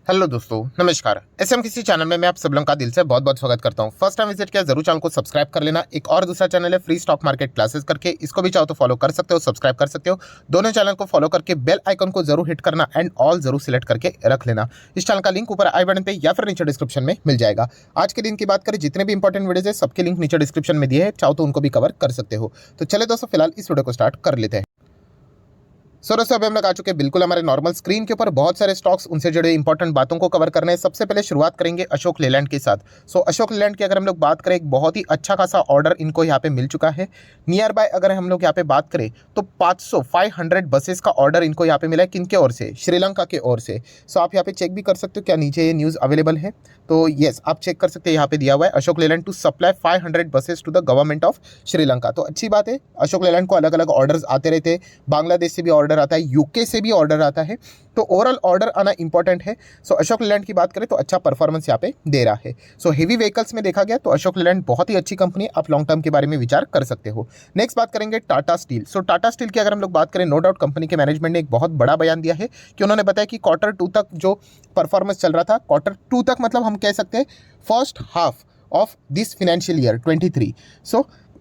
Hello दोस्तों, नमस्कार। SM किसी चैनल में मैं आप सब लोगों का दिल से बहुत बहुत स्वागत करता हूं। फर्स्ट टाइम विजिट किया जरूर चैनल को सब्सक्राइब कर लेना। एक और दूसरा चैनल है फ्री स्टॉक मार्केट क्लासेस करके, इसको भी चाहो तो फॉलो कर सकते हो, सब्सक्राइब कर सकते हो। दोनों चैनल को फॉलो करके बेल आइकन को जरूर हिट करना एंड ऑल जरूर सिलेक्ट करके रख लेना। इस चैनल का लिंक ऊपर आई बटन पे या फिर नीचे डिस्क्रिप्शन में मिल जाएगा। आज के दिन की बात करें, जितने भी इंपॉर्टेंट वीडियोज है सबके लिंक नीचे डिस्क्रिप्शन में दिए हैं, चाहो तो उनको भी कवर कर सकते हो। तो चले दोस्तों, फिलहाल इस वीडियो को स्टार्ट कर लेते हैं। दोस्तों अभी हम लोग आ चुके हैं बिल्कुल हमारे नॉर्मल स्क्रीन के ऊपर। बहुत सारे स्टॉक्स, उनसे जुड़े इंपॉर्टेंट बातों को कवर करना है। सबसे पहले शुरुआत करेंगे अशोक लेलैंड के साथ। अशोक लेलैंड की अगर हम लोग बात करें, एक बहुत ही अच्छा खासा ऑर्डर इनको यहाँ पे मिल चुका है। नियर बाय अगर हम लोग यहाँ पे बात करें तो 500 बसेस का ऑर्डर इनको यहाँ पे मिला है। किनके ओर से? श्रीलंका के ओर से। आप यहाँ पे चेक भी कर सकते हो, क्या नीचे ये न्यूज़ अवेलेबल है? तो येस, आप चेक कर सकते हैं, यहाँ पे दिया हुआ है Ashok Leyland to supply 500 buses to the government of Sri Lanka. तो अच्छी बात है, अशोक लेलैंड को अलग अलग ऑर्डर्स आते रहते हैं। बांग्लादेश से भी ऑर्डर आता है, यूके से भी ऑर्डर आता है, तो ओवरऑल ऑर्डर आना इंपॉर्टेंट है। अशोक लेलैंड की बात करें तो अच्छा परफॉर्मेंस यहाँ पे दे रहा है। हेवी व्हीकल्स में देखा गया तो अशोक लेलैंड बहुत ही अच्छी कंपनी है, आप लॉन्ग टर्म के बारे में विचार कर सकते हो। नेक्स्ट बात करेंगे टाटा स्टील। टाटा स्टील की अगर हम लोग बात करें, नो डाउट कंपनी के मैनेजमेंट ने एक बहुत बड़ा बयान दिया है कि उन्होंने बताया कि Q2 तक जो परफॉर्मेंस चल रहा था, Q2 तक मतलब हम कह सकते हैं first half of this financial year 23।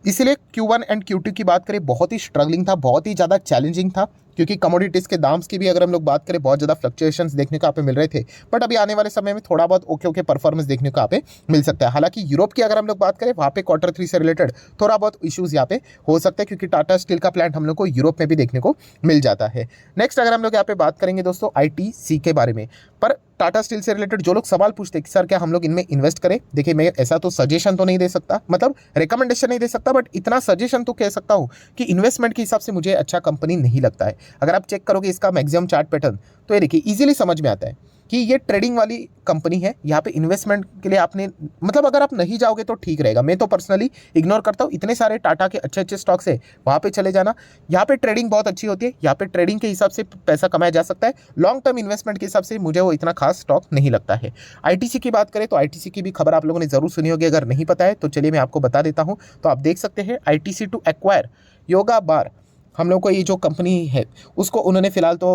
इसलिए Q1 एंड Q2 की बात करें, बहुत ही स्ट्रगलिंग था, बहुत ही ज़्यादा चैलेंजिंग था, क्योंकि कमोडिटीज़ के दाम्स की भी अगर हम लोग बात करें, बहुत ज़्यादा फ्लक्चुएशंस देखने को यहाँ पे मिल रहे थे। बट अभी आने वाले समय में थोड़ा बहुत ओके परफॉर्मेंस देखने को यहाँ पे मिल सकता है। हालांकि यूरोप की अगर हम लोग बात करें, वहाँ पे Q3 से रिलेटेड थोड़ा बहुत इश्यूज़ यहाँ पे हो सकते हैं, क्योंकि टाटा स्टील का प्लांट हम लोग को यूरोप में भी देखने को मिल जाता है। नेक्स्ट अगर हम लोग यहाँ पे बात करेंगे दोस्तों ITC के बारे में, पर टाटा स्टील से रिलेटेड जो लोग सवाल पूछते हैं कि सर क्या हम लोग इनमें इन्वेस्ट करें, देखिए मैं ऐसा तो सजेशन तो नहीं दे सकता, मतलब रिकमेंडेशन नहीं दे सकता, बट इतना सजेशन तो कह सकता हूं कि इन्वेस्टमेंट के हिसाब से मुझे अच्छा कंपनी नहीं लगता है। अगर आप चेक करोगे इसका मैक्सिमम चार्ट पैटर्न, तो ये देखिए इजीली समझ में आता है कि ये ट्रेडिंग वाली कंपनी है। यहाँ पे इन्वेस्टमेंट के लिए आपने, मतलब अगर आप नहीं जाओगे तो ठीक रहेगा। मैं तो पर्सनली इग्नोर करता हूँ, इतने सारे टाटा के अच्छे अच्छे स्टॉक्स है, वहाँ पे चले जाना। यहाँ पे ट्रेडिंग बहुत अच्छी होती है, यहाँ पे ट्रेडिंग के हिसाब से पैसा कमाया जा सकता है। लॉन्ग टर्म इन्वेस्टमेंट के हिसाब से मुझे वो इतना खास स्टॉक नहीं लगता है। ITC की बात करें तो ITC की भी खबर आप लोगों ने जरूर सुनी होगी, अगर नहीं पता है तो चलिए मैं आपको बता देता हूँ। तो आप देख सकते हैं ITC टू एक्वायर योगा बार, हम लोग को ये जो कंपनी है उसको उन्होंने फिलहाल तो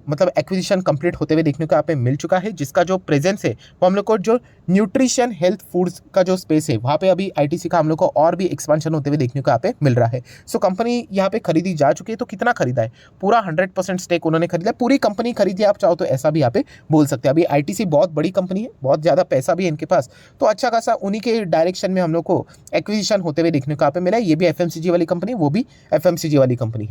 मतलब एक्विजिशन कंप्लीट होते हुए देखने को यहाँ पे मिल चुका है, जिसका जो प्रेजेंस है वो हम लोग को जो न्यूट्रिशन हेल्थ फूड्स का जो स्पेस है वहाँ पे अभी ITC का हम लोग को और भी एक्सपांशन होते हुए देखने को यहाँ पे मिल रहा है। कंपनी यहाँ पे खरीदी जा चुकी है। तो कितना खरीदा है? पूरा 100% स्टेक उन्होंने खरीदा, पूरी कंपनी खरीदी, आप चाहो तो ऐसा भी यहाँ पे बोल सकते हैं। अभी ITC बहुत बड़ी कंपनी है, बहुत ज़्यादा पैसा भी है इनके पास, तो अच्छा खासा उन्हीं के डायरेक्शन में हम लोग को एक्विजिशन होते हुए देखने को यहाँ पे मिला है। ये भी FMCG वाली कंपनी, वो भी FMCG वाली कंपनी है।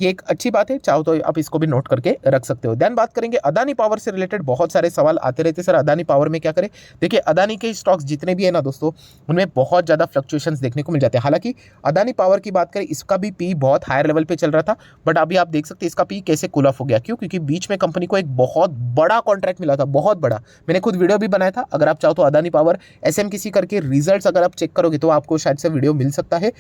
ये एक अच्छी बात है, चाहो तो आप इसको भी नोट करके रख सकते हो। देन बात करेंगे अदानी पावर से रिलेटेड। बहुत सारे सवाल आते रहते, सर अदानी पावर में क्या करें? देखिए अदानी के स्टॉक्स जितने भी है ना दोस्तों, उनमें बहुत ज़्यादा फ्लक्चुएशंस देखने को मिल जाते हैं। हालांकि अदानी पावर की बात करें, इसका भी पी बहुत हायर लेवल पे चल रहा था, बट अभी आप देख सकते हैं इसका पी कैसे कूल ऑफ हो गया। क्यों? क्योंकि बीच में कंपनी को एक बहुत बड़ा कॉन्ट्रैक्ट मिला था, बहुत बड़ा। मैंने खुद वीडियो भी बनाया था, अगर आप चाहो तो अदानी पावर SMKC करके रिजल्ट्स अगर आप चेक करोगे तो आपको शायद से वीडियो मिल सकता है।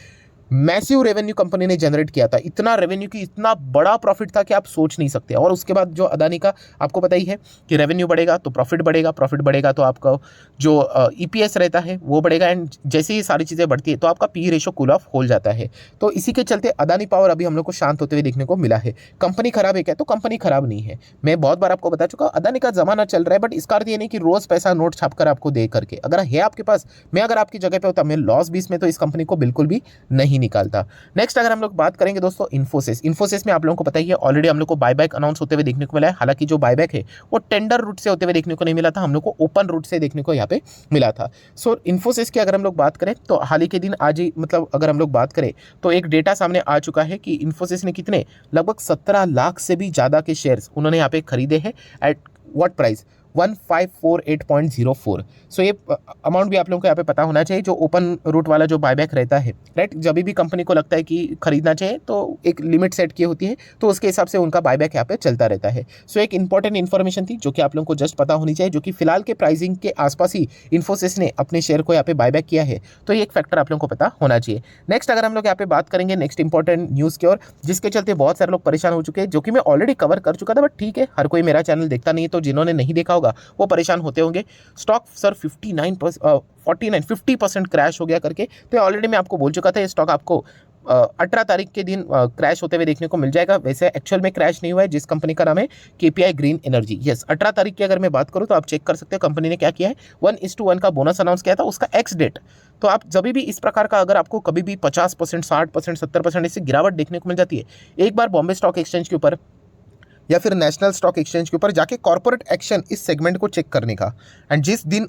मैसिव रेवेन्यू कंपनी ने जनरेट किया था, इतना रेवेन्यू की इतना बड़ा प्रॉफिट था कि आप सोच नहीं सकते। और उसके बाद जो अदानी का आपको पता ही है कि रेवेन्यू बढ़ेगा तो प्रॉफिट बढ़ेगा, प्रॉफिट बढ़ेगा तो आपका जो EPS रहता है वो बढ़ेगा, एंड जैसे ही सारी चीज़ें बढ़ती है तो आपका पी रेशो कूल ऑफ हो जाता है। तो इसी के चलते अदानी पावर अभी हम लोग को शांत होते हुए देखने को मिला है। कंपनी खराब है क्या? तो कंपनी खराब नहीं है, मैं बहुत बार आपको बता चुका, अदानी का जमाना चल रहा है, बट इसका अर्थ ये नहीं कि रोज पैसा नोट छाप कर आपको दे करके। अगर है आपके पास, मैं अगर आपकी जगह पे होता, मैं लॉस बीस में तो इस कंपनी को बिल्कुल भी नहीं निकालता। नेक्स्ट अगर हम लोग बात करेंगे दोस्तों इन्फोसिस में आप लोगों को पता ही है, ऑलरेडी हम लोग को बायबैक अनाउंस होते हुए देखने को मिला है। हालांकि जो बायबैक है वो टेंडर रूट से होते हुए देखने को नहीं मिला था, हम लोग को ओपन रूट से देखने को यहाँ पे मिला था। इन्फोसिस की अगर हम लोग बात करें तो हाल ही के दिन, आज ही मतलब अगर हम लोग बात करें तो एक डेटा सामने आ चुका है कि इन्फोसिस ने कितने, लगभग 17 लाख से भी ज़्यादा के शेयर्स उन्होंने यहाँ पे खरीदे हैं। At what price? 1548.04। ये अमाउंट भी आप लोगों को यहाँ पे पता होना चाहिए। जो ओपन रूट वाला जो बायबैक रहता है, राइट, जब भी कंपनी को लगता है कि खरीदना चाहिए तो एक लिमिट सेट की होती है, तो उसके हिसाब से उनका बायबैक यहाँ पे चलता रहता है। एक इंपॉर्टेंट इन्फॉर्मेशन थी जो कि आप लोगों को जस्ट पता होनी चाहिए, जो कि फिलहाल के प्राइसिंग के आसपास ही इन्फोसिस ने अपने शेयर को यहाँ पे बायबैक किया है, तो ये एक फैक्टर आप लोगों को पता होना चाहिए। नेक्स्ट अगर हम लोग यहाँ पे बात करेंगे नेक्स्ट इंपॉर्टेंट न्यूज़ की ओर, जिसके चलते बहुत सारे लोग परेशान हो चुके हैं, जो कि मैं ऑलरेडी कवर कर चुका था, बट ठीक है, हर कोई मेरा चैनल देखता नहीं है, तो जिन्होंने नहीं देखा होगा वो परेशान होते होंगे। स्टॉक सर 50% क्रैश हो गया करके, तो ऑलरेडी मैं आपको बोल चुका था ये स्टॉक आपको 18 तारीख के दिन क्रैश होते हुए देखने को मिल जाएगा। वैसे एक्चुअल में क्रैश नहीं हुआ है, जिस कंपनी का नाम है केपीआई ग्रीन एनर्जी। यस, 18 तारीख की अगर मैं बात करूँ तो आप चेक कर सकते हो कंपनी ने क्या किया है, 1:1 का बोनस अनाउंस किया था, उसका एक्स डेट। तो आप जब भी इस प्रकार का अगर आपको कभी भी 50%, 60%, 70% इससे गिरावट देखने को मिल जाती है, एक बार बॉम्बे स्टॉक एक्सचेंज के ऊपर या फिर नेशनल स्टॉक एक्सचेंज के ऊपर जाके कॉर्पोरेट एक्शन इस सेगमेंट को चेक करने का। एंड जिस दिन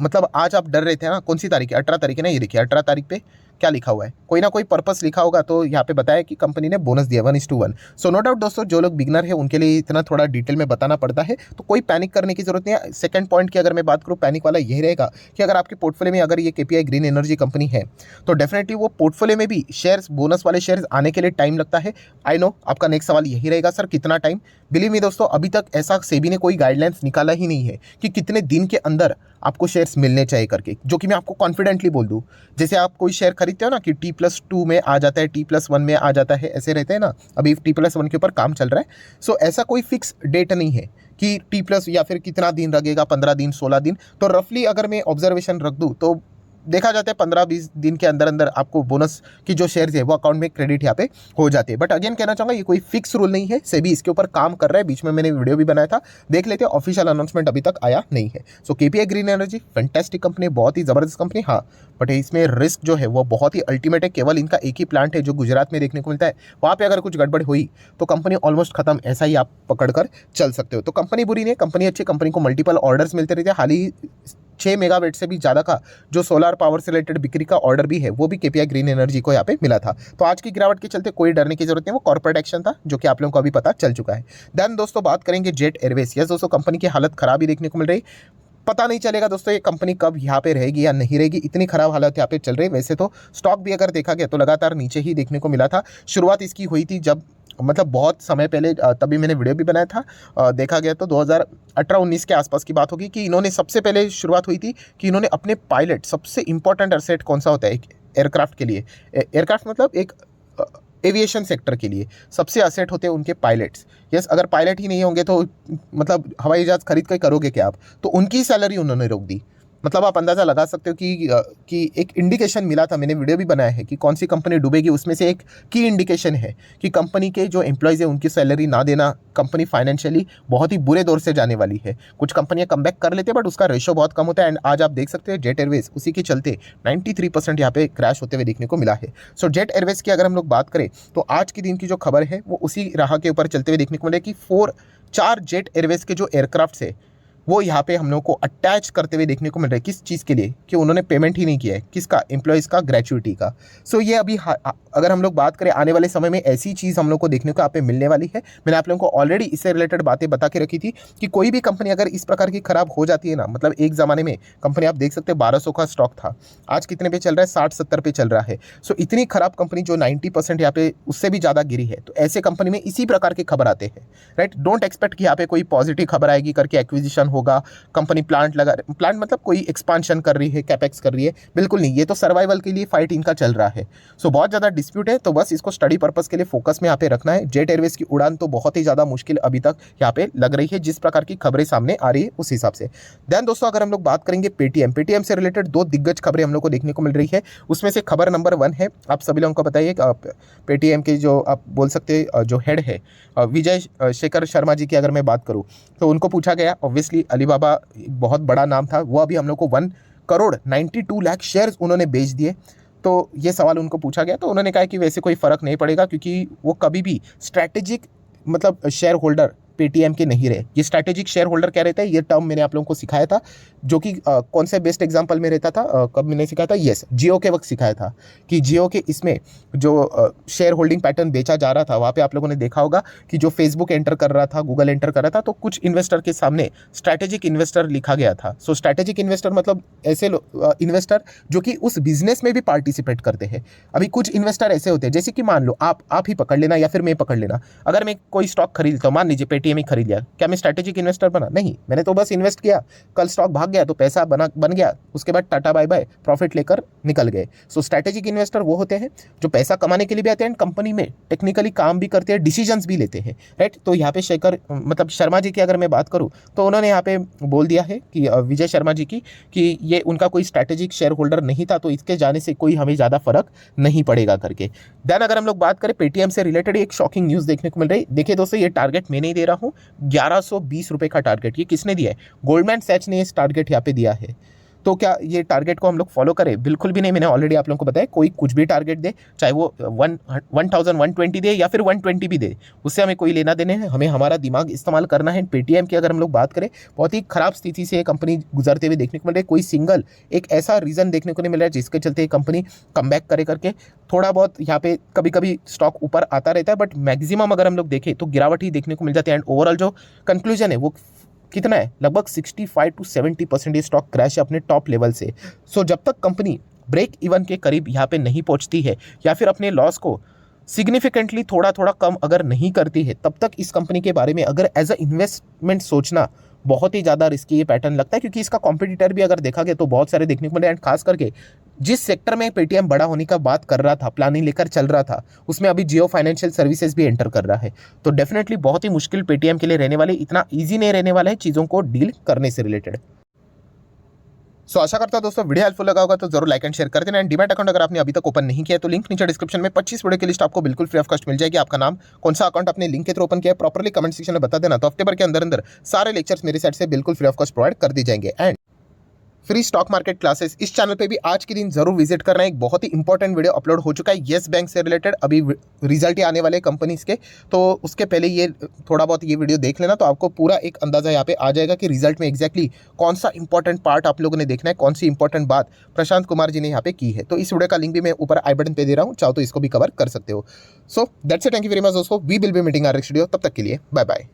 मतलब आज आप डर रहे थे ना, कौन सी तारीख है, 18 तारीख है ना, ये देखिए 18 तारीख पे क्या लिखा हुआ है, कोई ना कोई पर्पस लिखा होगा। तो यहाँ पे बताया कि कंपनी ने बोनस दिया 1:1। सो नो डाउट दोस्तों, जो लोग बिगनर है उनके लिए इतना थोड़ा डिटेल में बताना पड़ता है, तो कोई पैनिक करने की जरूरत नहीं है। सेकंड पॉइंट की अगर मैं बात करूँ, पैनिक वाला यही रहेगा कि अगर आपके पोर्टफोलियो में अगर ये केपीआई ग्रीन एनर्जी कंपनी है, तो डेफिनेटली वो पोर्टफोलियो में भी शेयर्स, बोनस वाले शेयर्स आने के लिए टाइम लगता है। आई नो आपका नेक्स्ट सवाल यही रहेगा, सर कितना टाइम। बिलीव मी दोस्तों, अभी तक ऐसा सेबी ने कोई गाइडलाइंस निकाला ही नहीं है कि कितने दिन के अंदर आपको शेयर्स मिलने चाहिए करके, जो कि मैं आपको कॉन्फिडेंटली बोल दूं। जैसे आप कोई शेयर खरीदते हो ना कि T+2 में आ जाता है, T+1 में आ जाता है, ऐसे रहते हैं ना, अभी T+1 के ऊपर काम चल रहा है। सो ऐसा कोई फिक्स डेट नहीं है कि T+ या फिर कितना दिन लगेगा, 15 दिन, 16 दिन। तो रफली अगर मैं ऑब्जर्वेशन रख दूँ तो देखा जाता है 15-20 दिन के अंदर अंदर आपको बोनस की जो शेयर्स है वो अकाउंट में क्रेडिट यहाँ पे हो जाते हैं। बट अगेन कहना चाहूँगा, ये कोई फिक्स रूल नहीं है, सेबी इसके ऊपर काम कर रहा है। बीच में मैंने वीडियो भी बनाया था, देख लेते हैं। ऑफिशियल अनाउंसमेंट अभी तक आया नहीं है। So KPI green energy fantastic company, बहुत ही ज़बरदस्त कंपनी, हाँ, बट इसमें रिस्क जो है वो बहुत ही अल्टीमेट है। केवल इनका एक ही प्लांट है जो गुजरात में देखने को मिलता है, वहाँ पर अगर कुछ गड़बड़ हुई तो कंपनी ऑलमोस्ट खत्म, ऐसा ही आप पकड़ कर चल सकते हो। तो कंपनी बुरी नहीं, कंपनी अच्छी, कंपनी को मल्टीपल ऑर्डर्स मिलते रहते हैं। हाल ही 6 मेगावाट से भी ज़्यादा का जो सोलर पावर से रिलेटेड बिक्री का ऑर्डर भी है, वो भी केपीआई ग्रीन एनर्जी को यहाँ पे मिला था। तो आज की गिरावट के चलते कोई डरने की जरूरत नहीं, वो कॉर्पोरेट एक्शन था जो कि आप लोगों को अभी पता चल चुका है। देन दोस्तों बात करेंगे जेट एयरवेज। यस दोस्तों, कंपनी की हालत खराब ही देखने को मिल रही, पता नहीं चलेगा दोस्तों ये कंपनी कब यहाँ पे रहेगी या नहीं रहेगी, इतनी खराब हालत यहाँ पे चल रही है। वैसे तो स्टॉक भी अगर देखा गया तो लगातार नीचे ही देखने को मिला था। शुरुआत इसकी हुई थी जब, मतलब बहुत समय पहले, तभी मैंने वीडियो भी बनाया था। देखा गया तो 2018-19 के आसपास की बात होगी कि इन्होंने सबसे पहले शुरुआत हुई थी कि इन्होंने अपने पायलट, सबसे इंपॉर्टेंट एसेट कौन सा होता है एक एयरक्राफ्ट के लिए, एयरक्राफ्ट मतलब एक एविएशन सेक्टर के लिए सबसे असेट होते हैं उनके पायलट्स। यस, अगर पायलट ही नहीं होंगे तो मतलब हवाई जहाज़ खरीद कर करोगे क्या आप, तो उनकी सैलरी उन्होंने रोक दी। मतलब आप अंदाज़ा लगा सकते हो कि एक इंडिकेशन मिला था, मैंने वीडियो भी बनाया है कि कौन सी कंपनी डूबेगी, उसमें से एक की इंडिकेशन है कि कंपनी के जो एम्प्लॉयज़ है उनकी सैलरी ना देना, कंपनी फाइनेंशियली बहुत ही बुरे दौर से जाने वाली है। कुछ कंपनियां कमबैक कर लेते हैं बट उसका रेशो बहुत कम होता है। एंड आज आप देख सकते हैं जेट एयरवेज, उसी के चलते 93% यहाँ पे क्रैश होते हुए देखने को मिला है। सो जेट एयरवेज की अगर हम लोग बात करें तो आज के दिन की जो खबर है वो उसी राह के ऊपर चलते हुए देखने को मिले कि 4 जेट एयरवेज के जो एयरक्राफ्ट है वो यहाँ पे हम लोग को अटैच करते हुए देखने को मिल रहा है। किस चीज़ के लिए, कि उन्होंने पेमेंट ही नहीं किया है, किसका, एम्प्लॉयज़ का, ग्रेचुइटी का। सो ये अभी अगर हम लोग बात करें आने वाले समय में ऐसी चीज़ हम लोग को देखने को यहाँ पे मिलने वाली है। मैंने आप लोगों को ऑलरेडी इससे रिलेटेड बातें बता के रखी थी कि कोई भी कंपनी अगर इस प्रकार की खराब हो जाती है ना, मतलब एक ज़माने में कंपनी आप देख सकते हैं 1200 का स्टॉक था, आज कितने पे चल रहा है, 60-70 पे चल रहा है। सो इतनी खराब कंपनी जो 90% यहाँ पे उससे भी ज़्यादा गिरी है, तो ऐसे कंपनी में इसी प्रकार की खबर आते हैं, राइट। डोंट एक्सपेक्ट कि यहाँ पे कोई पॉजिटिव खबर आएगी करके एक्विजिशन होगा, कंपनी प्लांट मतलब कोई एक्सपांशन कर रही है, कैपेक्स कर रही है, बिल्कुल नहीं। ये तो सर्वाइवल के लिए फाइट इनका चल रहा है। सो बहुत ज़्यादा डिस्प्यूट है, तो बस इसको स्टडी पर्पस के लिए फोकस में यहाँ पे रखना है। जेट एयरवेज की उड़ान तो बहुत ही ज़्यादा मुश्किल अभी तक यहाँ पे लग रही है, जिस प्रकार की खबरें सामने आ रही है उस हिसाब से। देन दोस्तों अगर हम लोग बात करेंगे पेटीएम से रिलेटेड 2 दिग्गज खबरें हम लोग को देखने को मिल रही है। उसमें से खबर नंबर 1 है, आप सभी लोगों को बताइए, पेटीएम के जो आप बोल सकते हैं जो हेड है विजय शेखर शर्मा जी की अगर मैं बात करूँ तो उनको पूछा गया, ऑब्वियसली अलीबाबा बहुत बड़ा नाम था, वो अभी हम लोग को 1,92,00,000 शेयर्स उन्होंने बेच दिए। तो ये सवाल उनको पूछा गया तो उन्होंने कहा कि वैसे कोई फ़र्क नहीं पड़ेगा क्योंकि वो कभी भी स्ट्रैटेजिक मतलब शेयर होल्डर पेटीएम के नहीं रहे। ये स्ट्रैटेजिक शेयर होल्डर क्या रहता है, ये टर्म मैंने आप लोगों को सिखाया था, जो कि कौन से बेस्ट एग्जांपल में रहता था, कब मैंने सिखाया था, यस जियो के वक्त सिखाया था कि जियो के इसमें जो शेयर होल्डिंग पैटर्न बेचा जा रहा था, वहाँ पे आप लोगों ने देखा होगा कि जो फेसबुक एंटर कर रहा था, गूगल एंटर कर रहा था, तो कुछ इन्वेस्टर के सामने स्ट्रैटेजिक इन्वेस्टर लिखा गया था। सो स्ट्रैटेजिक इन्वेस्टर मतलब ऐसे इन्वेस्टर जो कि उस बिजनेस में भी पार्टिसिपेट करते हैं। अभी कुछ इन्वेस्टर ऐसे होते हैं, जैसे कि मान लो आप ही पकड़ लेना या फिर मैं पकड़ लेना, अगर मैं कोई स्टॉक खरीदता हूँ, मान लीजिए पेटीएम ही खरीद लिया, क्या मैं स्ट्रैटेजिक इन्वेस्टर बना? नहीं, मैंने तो बस इन्वेस्ट किया, कल स्टॉक भाग गया तो पैसा बन गया, उसके बाद टाटा बाय बाय, प्रॉफिट लेकर निकल गए। सो स्ट्रैटेजिक इन्वेस्टर वो होते हैं जो पैसा कमाने के लिए भी आते हैं, कंपनी में टेक्निकली काम भी करते हैं, डिसीजंस भी लेते हैं, राइट। तो यहाँ पे शर्मा जी की अगर मैं बात करूँ तो उन्होंने यहाँ पे बोल दिया है कि विजय शर्मा जी की कि ये उनका कोई स्ट्रैटेजिक शेयर होल्डर नहीं था, तो इसके जाने से कोई हमें ज़्यादा फर्क नहीं पड़ेगा करके। देन अगर हम लोग बात करें पेटीएम से रिलेटेड एक शॉकिंग न्यूज़ देखने को मिल रही है। देखिए दोस्तों, ये टारगेट मैं नहीं दे रहा हूँ, 1120 रुपये का टारगेट ये किसने दिया है? गोल्डमैन सैच ने इस टारगेट यहाँ पे दिया है। तो क्या ये टारगेट को हम लोग फॉलो करें? बिल्कुल भी नहीं। मैंने ऑलरेडी आप लोगों को बताया, कोई कुछ भी टारगेट दे, चाहे वो 1120 दे या फिर 120 भी दे, उससे हमें कोई लेना देने है। हमें हमारा दिमाग इस्तेमाल करना है। पेटीएम की अगर हम लोग बात करें, बहुत ही खराब स्थिति से ये कंपनी गुजरते हुए देखने को मिल रही है। कोई सिंगल एक ऐसा रीज़न देखने को नहीं मिल रहा है जिसके चलते ये कंपनी कमबैक करे करके। थोड़ा बहुत यहाँ पे कभी कभी स्टॉक ऊपर आता रहता है, बट मैक्सिमम अगर हम लोग देखें तो गिरावट ही देखने को मिल जाती है। एंड ओवरऑल जो कंक्लूजन है वो कितना है? लगभग 65 to 70% ये स्टॉक क्रैश है अपने टॉप लेवल से। सो जब तक कंपनी ब्रेक इवन के करीब यहाँ पे नहीं पहुँचती है या फिर अपने लॉस को सिग्निफिकेंटली थोड़ा थोड़ा कम अगर नहीं करती है, तब तक इस कंपनी के बारे में अगर एज अ इन्वेस्टमेंट सोचना बहुत ही ज़्यादा रिस्की ये पैटर्न लगता है, क्योंकि इसका कॉम्पिटिटर भी अगर देखा गया तो बहुत सारे देखने को मिले। एंड खास करके जिस सेक्टर में पेटीएम बड़ा होने का बात कर रहा था, प्लानिंग लेकर चल रहा था, उसमें अभी जियो फाइनेंशियल सर्विसेज भी एंटर कर रहा है। तो डेफिनेटली बहुत ही मुश्किल पेटीएम के लिए रहने वाले, इतना ईजी नहीं रहने वाला है चीज़ों को डील करने से रिलेटेड। सो आशा करता हूं दोस्तों वीडियो हेल्पफुल लगा होगा, तो जरूर लाइक एंड शेयर कर देना। एंड डीमैट अकाउंट अगर आपने अभी तक ओपन नहीं किया तो लिंक नीचे डिस्क्रिप्शन में 25 वीडियो की लिस्ट आपको बिल्कुल फ्री ऑफ कॉस्ट मिल जाएगी। आपका नाम, कौन सा अकाउंट आपने लिंक के थ्रू ओपन किया है, प्रॉपर्ली कमेंट सेक्शन में बता देना। तो हफ्ते भर के अंदर अंदर सारे लेक्चर्स मेरी साइड से बिल्कुल फ्री ऑफ कॉस्ट प्रोवाइड कर दी जाएंगे। And free stock market classes इस चैनल पे भी आज के दिन जरूर विजिट करना है। एक बहुत ही इंपॉर्टेंट वीडियो अपलोड हो चुका है येस बैंक से रिलेटेड, अभी रिजल्ट ही आने वाले कंपनीज के, तो उसके पहले ये थोड़ा बहुत ये वीडियो देख लेना, तो आपको पूरा एक अंदाजा यहाँ पे आ जाएगा कि रिजल्ट में एग्जैक्टली कौन सा इंपॉर्टेंट पार्ट आप लोगों ने देखना है, कौन सी इंपॉर्टेंट बात प्रशांत कुमार जी ने यहाँ पे की है। तो इस वीडियो का लिंक भी मैं ऊपर आई बटन पे दे रहा हूँ, चाहो तो इसको भी कवर कर सकते हो। So that's it, thank you very much दोस्तों, we will be meeting our next video. तब तक के लिए बाय बाय।